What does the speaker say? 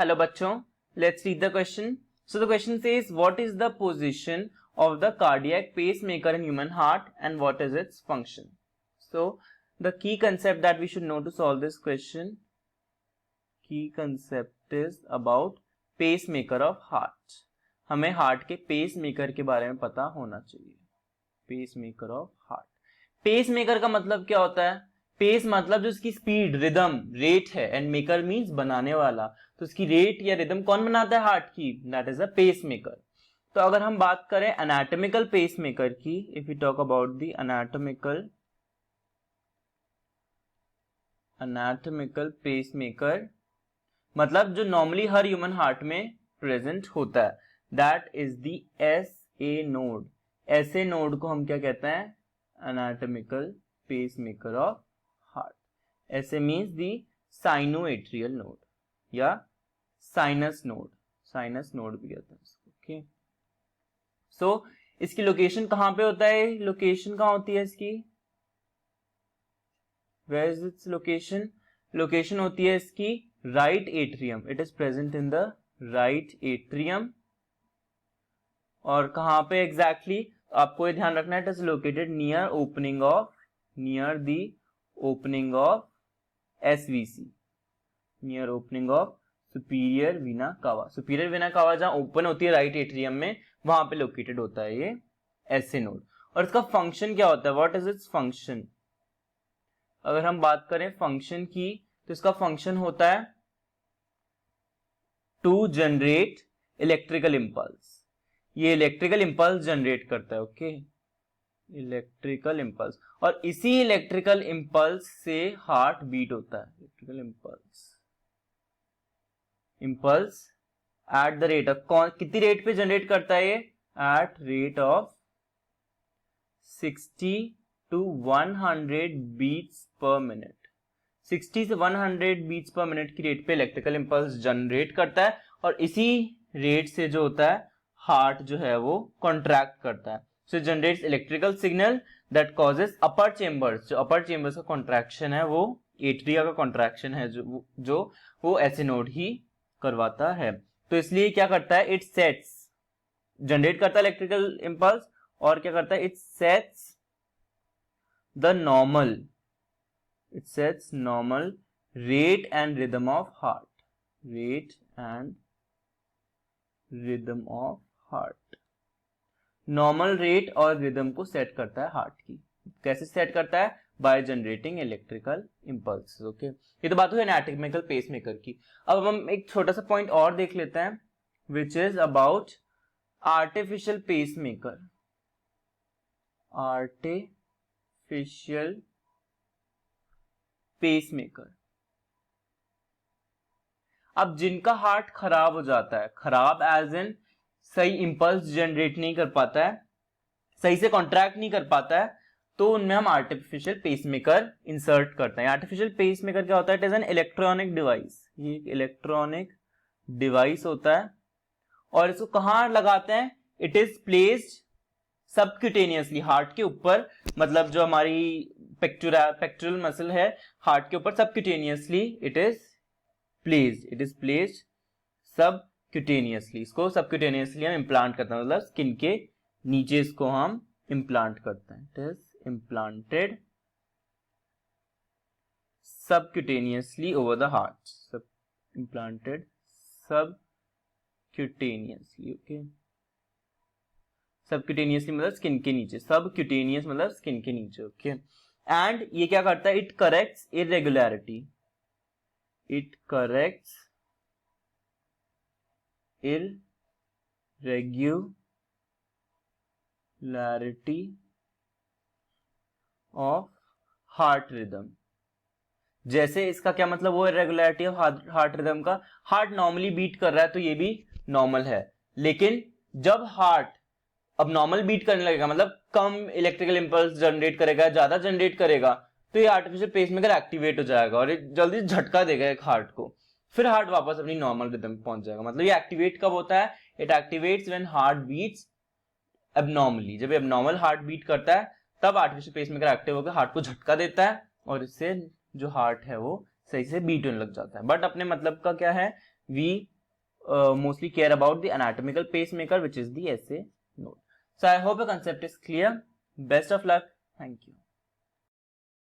Hello bachcho, let's read the question. So the question says, what is the position of the cardiac pacemaker in human heart and what is its function? So the key concept that we should know to solve this question, key concept is about pacemaker of heart. हमें heart के pacemaker के बारे में पता होना चाहिए. Pacemaker of heart. Pacemaker का मतलब क्या होता है? पेस मतलब जो उसकी स्पीड, रिदम, रेट है, एंड मेकर मींस बनाने वाला. तो उसकी रेट या रिदम कौन बनाता है? हार्ट की. That is a pacemaker. तो अगर हम बात करें एनाटॉमिकल पेसमेकर की, if you talk about the anatomical pacemaker, मतलब जो नॉर्मली हर ह्यूमन हार्ट में प्रेजेंट होता है, that is the SA node. SA node को हम क्या कहते हैं? Anatomical pacemaker of heart. SA means the sinoatrial node या साइनस नोड. साइनस नोड भी कहते हैं इसको. ओके, सो इसकी लोकेशन कहां पे होता है? लोकेशन कहां होती है इसकी? Where is its location? Location होती है इसकी right atrium. It is present in the right atrium. और कहां पे एग्जैक्टली? आपको ये ध्यान रखना है, it is located near the opening of SVC, near opening of superior vena cava. Superior vena कावा जहां ओपन होती है राइट एट्रियम में, वहां पे लोकेटेड होता है ये SA नोड. और इसका फंक्शन क्या होता है? What is its function? अगर हम बात करें फंक्शन की, तो इसका फंक्शन होता है टू जनरेट इलेक्ट्रिकल इंपल्स. ये इलेक्ट्रिकल इंपल्स जनरेट करता है. Okay, electrical impulse. और इसी इलेक्ट्रिकल इंपल्स से हार्ट बीट होता है. Electrical impulse at the rate of, कितनी रेट पे जनरेट करता है ये? At rate of 60 to 100 beats per minute. 60 से 100 बीट्स पर मिनट की रेट पे इलेक्ट्रिकल इंपल्स जनरेट करता है. और इसी रेट से जो होता है हार्ट जो है वो कॉन्ट्रैक्ट करता है. So generates electrical signal that causes upper chambers. जो अपर चेंबर्स का कॉन्ट्रैक्शन है वो एट्रिया का कॉन्ट्रैक्शन है जो वो SA नोड ही करवाता है. तो इसलिए क्या करता है? इट सेट्स, जनरेट करता है इलेक्ट्रिकल इंपल्स और क्या करता है? It sets the normal rate and rhythm of heart. Rate and rhythm of heart. Normal rate और रिदम को सेट करता है हार्ट की. कैसे सेट करता है? By generating electrical impulse. Okay, ये तो बात हुई एनाटॉमिकल पेसमेकर की. अब हम एक छोटा सा पॉइंट और देख लेते हैं, which is about artificial pacemaker. Artificial pacemaker. अब जिनका हार्ट खराब हो जाता है, खराब एज इन सही इंपल्स जनरेट नहीं कर पाता है, सही से कॉन्ट्रैक्ट नहीं कर पाता है, तो उनमें हम आर्टिफिशियल पेसमेकर इंसर्ट करते हैं. आर्टिफिशियल पेसमेकर क्या होता है? It is an electronic device. ये एक इलेक्ट्रॉनिक डिवाइस होता है. और इसको कहां लगाते हैं? It is placed subcutaneously, heart के ऊपर. मतलब जो हमारी पेक्टोरल मसल है हार्ट के ऊपर, subcutaneously it is placed subcutaneously. इसको सबक्यूटेनियसली हम इम्प्लांट करते हैं, मतलब स्किन के नीचे इसको हम इम्प्लांट करते हैं. It is implanted subcutaneously over the heart. Implanted subcutaneously. Okay, subcutaneously मतलब स्किन के नीचे. सबक्यूटेनियस मतलब स्किन के नीचे. ओके, एंड ये क्या करता है? It corrects irregularity. It corrects irregularity of heart rhythm. जैसे इसका क्या मतलब? वो इरेगुलरिटी ऑफ हार्ट रिदम का, हार्ट नॉर्मली बीट कर रहा है तो ये भी नॉर्मल है, लेकिन जब हार्ट अब नॉर्मल बीट करने लगेगा, मतलब कम इलेक्ट्रिकल इंपल्स जनरेट करेगा, ज्यादा जनरेट करेगा, तो ये आर्टिफिशियल पेसमेकर एक्टिवेट हो जाएगा और जल्दी झटका देगा एक हार्ट को. फिर हार्ट वापस अपनी नॉर्मल रिदम पे पहुंच जाएगा. मतलब ये एक्टिवेट कब होता है? It activates when heart beats abnormally. जब एबनॉर्मल हार्ट बीट करता है तब आर्टिफिशियल पेसमेकर एक्टिव होकर हार्ट को झटका देता है और इससे जो हार्ट है वो सही से बीट होने लग जाता है. बट अपने मतलब का क्या है? we mostly care about the anatomical pacemaker, which is the SA node. So I hope the concept is clear. Best of luck. Thank you.